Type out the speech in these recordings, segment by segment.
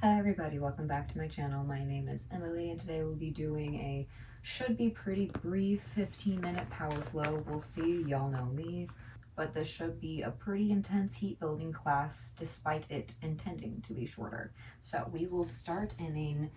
Hi everybody, welcome back to my channel. My name is Emily and today we'll be doing a should be pretty brief 15-minute power flow. We'll see, y'all know me, but this should be a pretty intense heat building class despite it intending to be shorter. So we will start in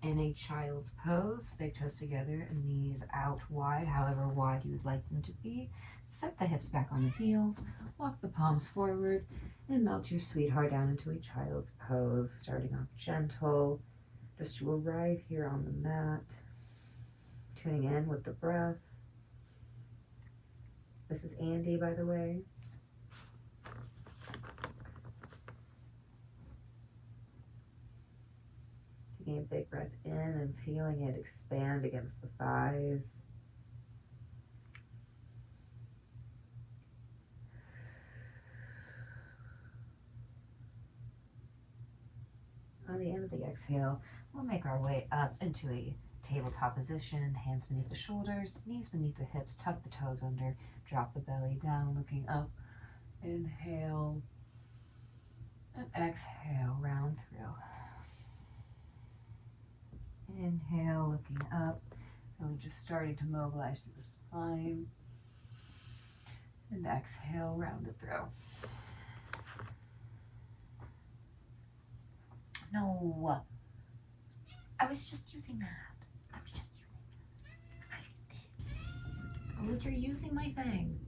a child's pose, big toes together and knees out wide, however wide you would like them to be. Set the hips back on the heels, walk the palms forward, and melt your sweetheart down into a child's pose, starting off gentle, just to arrive here on the mat, tuning in with the breath. This is Andy, by the way. Taking a big breath in and feeling it expand against the thighs. On the end of the exhale, we'll make our way up into a tabletop position, hands beneath the shoulders, knees beneath the hips, tuck the toes under, drop the belly down, looking up. Inhale and exhale, round through. Inhale, looking up, really just starting to mobilize through the spine. And exhale, round it through. No, I was just using that. Oh, you're using my thing.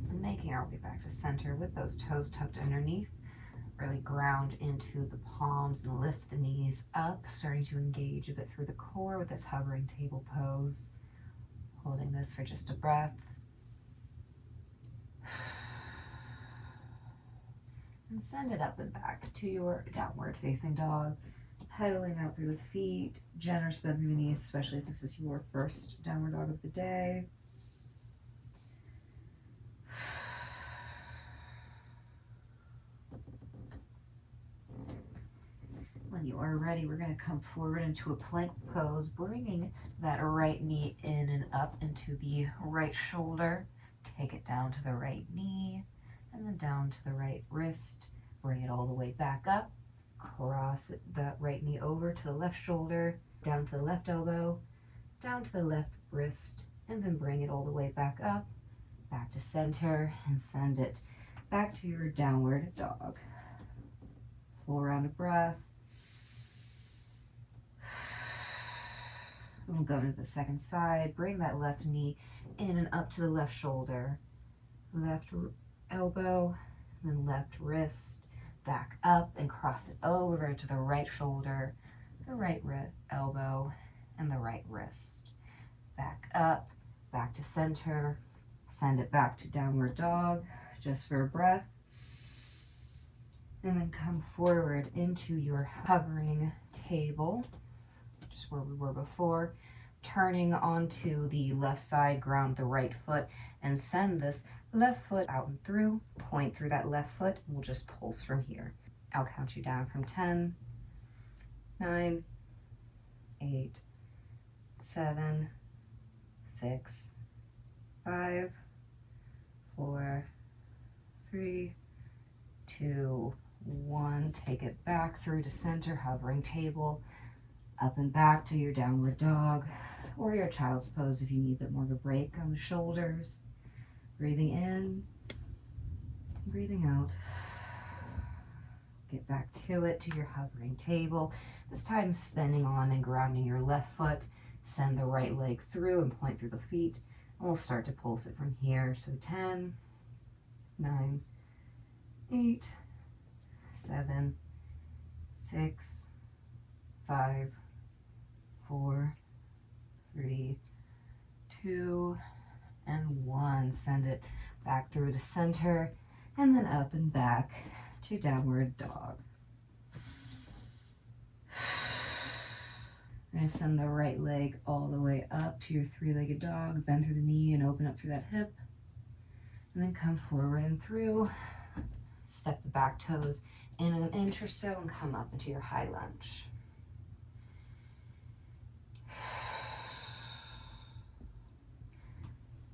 And making our way back to center with those toes tucked underneath. Really ground into the palms and lift the knees up, starting to engage a bit through the core with this hovering table pose. Holding this for just a breath. And send it up and back to your downward facing dog. Pedaling out through the feet, generous bend through the knees, especially if this is your first downward dog of the day. When you are ready, we're going to come forward into a plank pose, bringing that right knee in and up into the right shoulder. Take it down to the right knee, and then down to the right wrist. Bring it all the way back up. Cross that right knee over to the left shoulder, down to the left elbow, down to the left wrist, and then bring it all the way back up, back to center, and send it back to your downward dog. Full round of breath. We'll go to the second side. Bring that left knee in and up to the left shoulder, left elbow, then left wrist. Back up and cross it over to the right shoulder, the right elbow, and the right wrist. Back up, back to center. Send it back to downward dog, just for a breath. And then come forward into your hovering table, just where we were before. Turning onto the left side, ground the right foot, and send this left foot out and through. Point through that left foot. We'll just pulse from here. I'll count you down from 10, 9, 8, 7, 6, 5, 4, 3, 2, 1. Take it back through to center, hovering table, up and back to your downward dog or your child's pose if you need a bit more of a break on the shoulders. Breathing in, breathing out. Get back to it, to your hovering table. This time spinning on and grounding your left foot. Send the right leg through and point through the feet. And we'll start to pulse it from here. So 10, 9, 8, 7, 6, 5, 4, 3, 2, and 1. Send it back through to center and then up and back to downward dog. We're going to send the right leg all the way up to your three-legged dog. Bend through the knee and open up through that hip. And then come forward and through. Step the back toes in an inch or so and come up into your high lunge.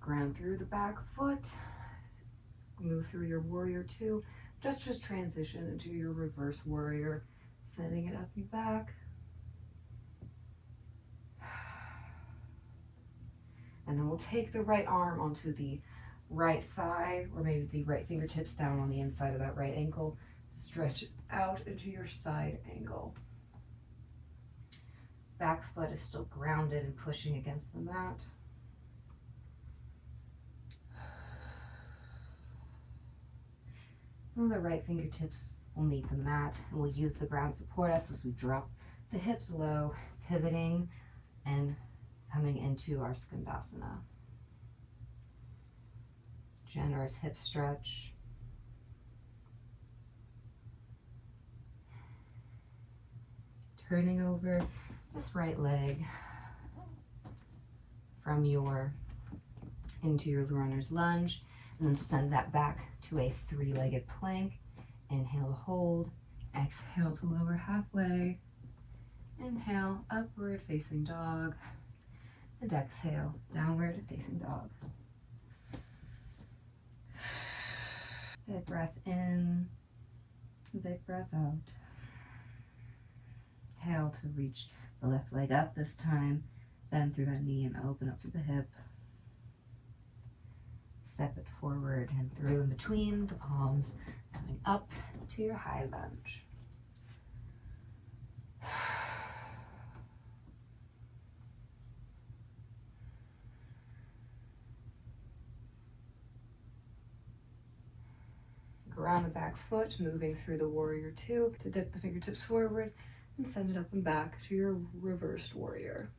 Ground through the back foot. Move through your warrior two. Just transition into your reverse warrior. Sending it up and back. And then we'll take the right arm onto the right thigh, or maybe the right fingertips down on the inside of that right ankle. Stretch it out into your side angle. Back foot is still grounded and pushing against the mat. And the right fingertips will meet the mat, and we'll use the ground to support us as we drop the hips low, pivoting and coming into our skandasana. Generous hip stretch. Turning over this right leg from into your runner's lunge, and then send that back to a three-legged plank. Inhale to hold, exhale to lower halfway. Inhale, upward facing dog, and exhale, downward facing dog. Big breath in, big breath out. Exhale to reach the left leg up this time. Bend through that knee and open up through the hip. Step it forward and through in between the palms, coming up to your high lunge. Ground the back foot, moving through the warrior two to dip the fingertips forward and send it up and back to your reversed warrior.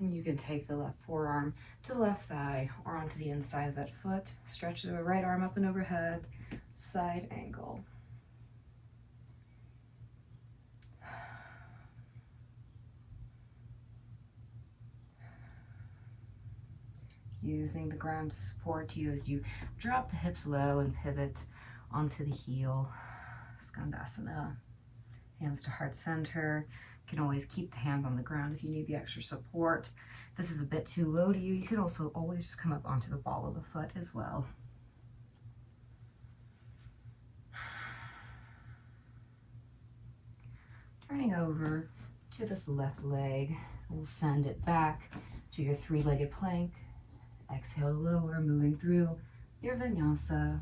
And you can take the left forearm to the left thigh or onto the inside of that foot. Stretch the right arm up and overhead, side angle. Using the ground to support you as you drop the hips low and pivot onto the heel. Skandasana. Hands to heart center. You can always keep the hands on the ground if you need the extra support. If this is a bit too low to you, you can also always just come up onto the ball of the foot as well. Turning over to this left leg, we'll send it back to your three-legged plank. Exhale to lower, moving through your vinyasa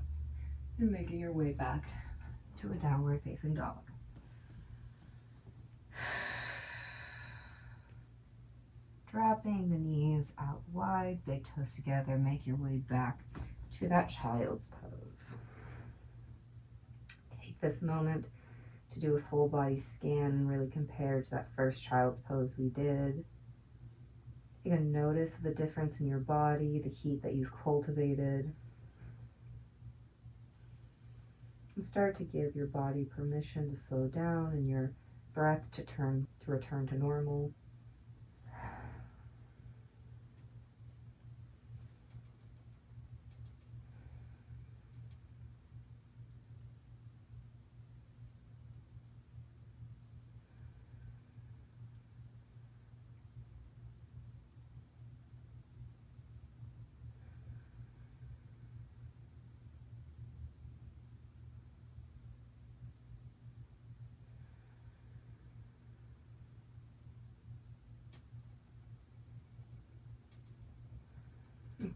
and making your way back to a downward facing dog. Dropping the knees out wide, big toes together, make your way back to that child's pose. Take this moment to do a full body scan and really compare to that first child's pose we did. You can notice the difference in your body, the heat that you've cultivated. And start to give your body permission to slow down and your breath to return to normal.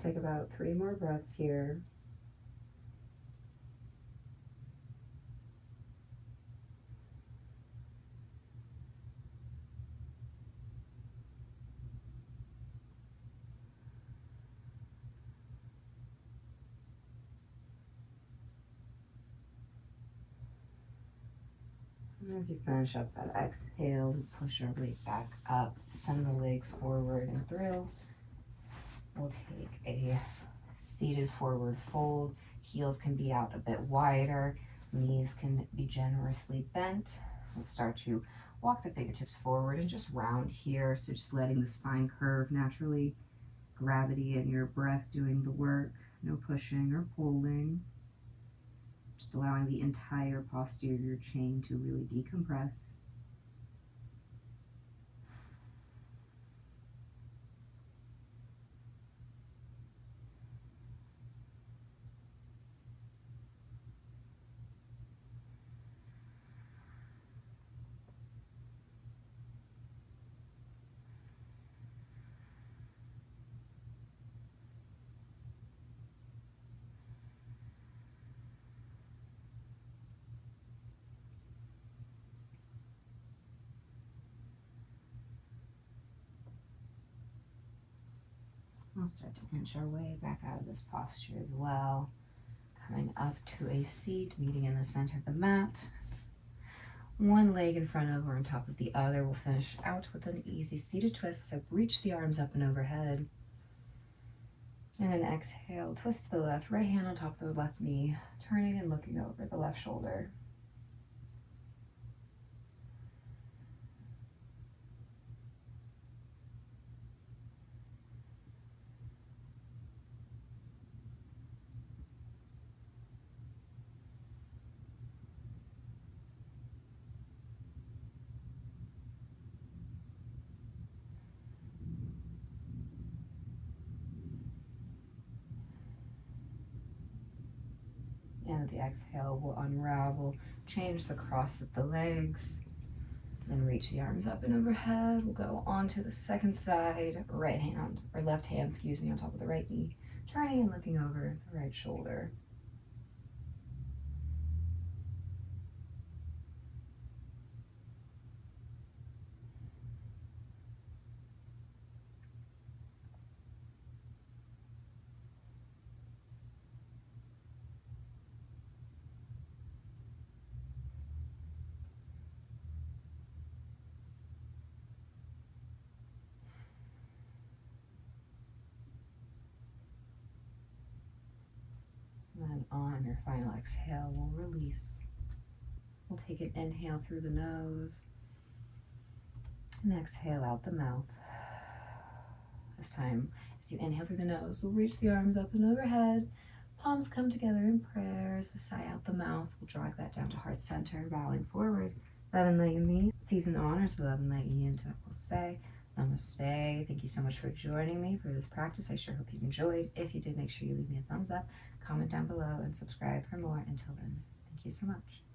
Take about 3 more breaths here. And as you finish up that exhale, we push our weight back up, send the legs forward and through. We'll take a seated forward fold. Heels can be out a bit wider. Knees can be generously bent. We'll start to walk the fingertips forward and just round here. So just letting the spine curve naturally. Gravity and your breath doing the work. No pushing or pulling. Just allowing the entire posterior chain to really decompress. now start to inch our way back out of this posture as well. Coming up to a seat, meeting in the center of the mat. One leg in front of or on top of the other. We'll finish out with an easy seated twist. So reach the arms up and overhead. And then exhale, twist to the left, right hand on top of the left knee, turning and looking over the left shoulder. And with the exhale, we'll unravel, change the cross of the legs, then reach the arms up and overhead. We'll go onto the second side, right hand, or left hand, excuse me, on top of the right knee, turning and looking over the right shoulder. And then on your final exhale, we'll release. We'll take an inhale through the nose and exhale out the mouth. This time, as you inhale through the nose, we'll reach the arms up and overhead. Palms come together in prayer. As we sigh out the mouth, we'll drag that down to heart center, bowing forward. Loving me. Season honors the loving you, and we'll say namaste. Thank you so much for joining me for this practice. I sure hope you enjoyed. If you did, make sure you leave me a thumbs up, comment down below, and subscribe for more. Until then, thank you so much.